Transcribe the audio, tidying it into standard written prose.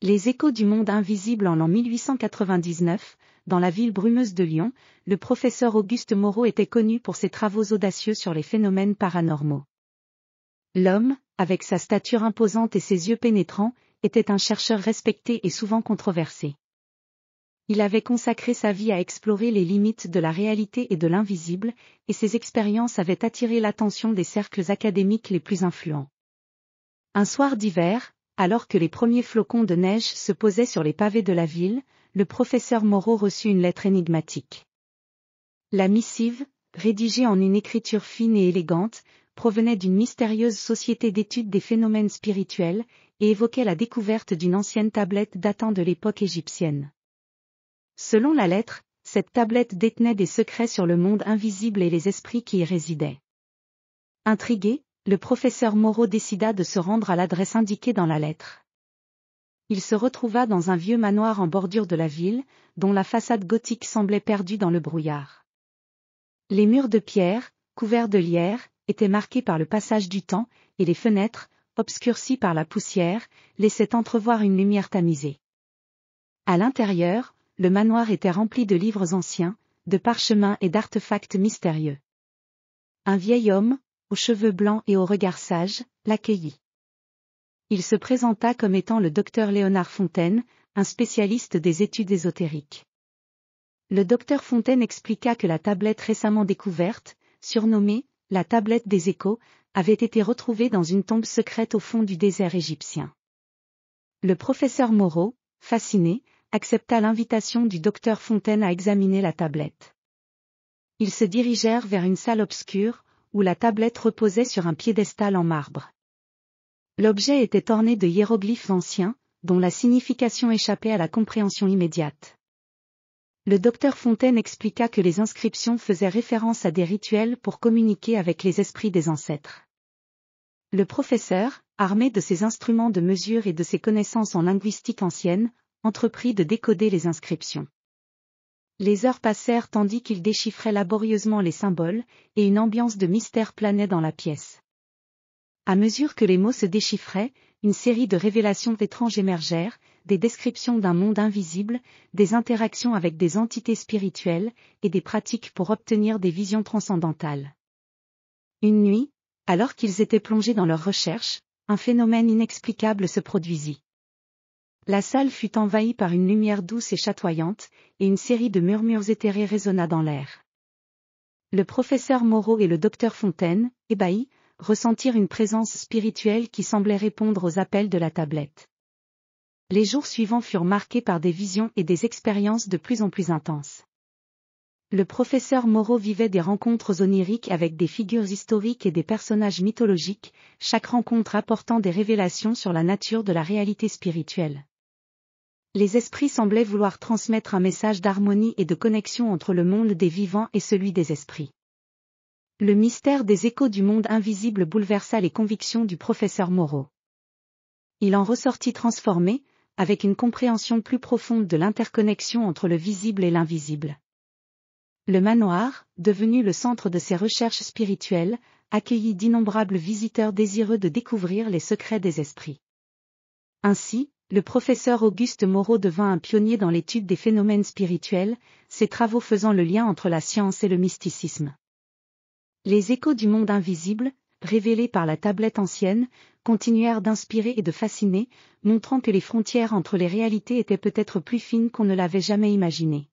Les échos du monde invisible en l'an 1899, dans la ville brumeuse de Lyon, le professeur Auguste Moreau était connu pour ses travaux audacieux sur les phénomènes paranormaux. L'homme, avec sa stature imposante et ses yeux pénétrants, était un chercheur respecté et souvent controversé. Il avait consacré sa vie à explorer les limites de la réalité et de l'invisible, et ses expériences avaient attiré l'attention des cercles académiques les plus influents. Un soir d'hiver, alors que les premiers flocons de neige se posaient sur les pavés de la ville, le professeur Moreau reçut une lettre énigmatique. La missive, rédigée en une écriture fine et élégante, provenait d'une mystérieuse société d'études des phénomènes spirituels, et évoquait la découverte d'une ancienne tablette datant de l'époque égyptienne. Selon la lettre, cette tablette détenait des secrets sur le monde invisible et les esprits qui y résidaient. Intrigué, le professeur Moreau décida de se rendre à l'adresse indiquée dans la lettre. Il se retrouva dans un vieux manoir en bordure de la ville, dont la façade gothique semblait perdue dans le brouillard. Les murs de pierre, couverts de lierre, étaient marqués par le passage du temps, et les fenêtres, obscurcies par la poussière, laissaient entrevoir une lumière tamisée. À l'intérieur, le manoir était rempli de livres anciens, de parchemins et d'artefacts mystérieux. Un vieil homme, aux cheveux blancs et au regard sage, l'accueillit. Il se présenta comme étant le docteur Léonard Fontaine, un spécialiste des études ésotériques. Le docteur Fontaine expliqua que la tablette récemment découverte, surnommée « la tablette des échos », avait été retrouvée dans une tombe secrète au fond du désert égyptien. Le professeur Moreau, fasciné, accepta l'invitation du docteur Fontaine à examiner la tablette. Ils se dirigèrent vers une salle obscure, où la tablette reposait sur un piédestal en marbre. L'objet était orné de hiéroglyphes anciens, dont la signification échappait à la compréhension immédiate. Le docteur Fontaine expliqua que les inscriptions faisaient référence à des rituels pour communiquer avec les esprits des ancêtres. Le professeur, armé de ses instruments de mesure et de ses connaissances en linguistique ancienne, entreprit de décoder les inscriptions. Les heures passèrent tandis qu'il déchiffrait laborieusement les symboles, et une ambiance de mystère planait dans la pièce. À mesure que les mots se déchiffraient, une série de révélations étranges émergèrent, des descriptions d'un monde invisible, des interactions avec des entités spirituelles, et des pratiques pour obtenir des visions transcendantales. Une nuit, alors qu'ils étaient plongés dans leurs recherches, un phénomène inexplicable se produisit. La salle fut envahie par une lumière douce et chatoyante, et une série de murmures éthérés résonna dans l'air. Le professeur Moreau et le docteur Fontaine, ébahis, ressentirent une présence spirituelle qui semblait répondre aux appels de la tablette. Les jours suivants furent marqués par des visions et des expériences de plus en plus intenses. Le professeur Moreau vivait des rencontres oniriques avec des figures historiques et des personnages mythologiques, chaque rencontre apportant des révélations sur la nature de la réalité spirituelle. Les esprits semblaient vouloir transmettre un message d'harmonie et de connexion entre le monde des vivants et celui des esprits. Le mystère des échos du monde invisible bouleversa les convictions du professeur Moreau. Il en ressortit transformé, avec une compréhension plus profonde de l'interconnexion entre le visible et l'invisible. Le manoir, devenu le centre de ses recherches spirituelles, accueillit d'innombrables visiteurs désireux de découvrir les secrets des esprits. Ainsi, le professeur Auguste Moreau devint un pionnier dans l'étude des phénomènes spirituels, ses travaux faisant le lien entre la science et le mysticisme. Les échos du monde invisible, révélés par la tablette ancienne, continuèrent d'inspirer et de fasciner, montrant que les frontières entre les réalités étaient peut-être plus fines qu'on ne l'avait jamais imaginé.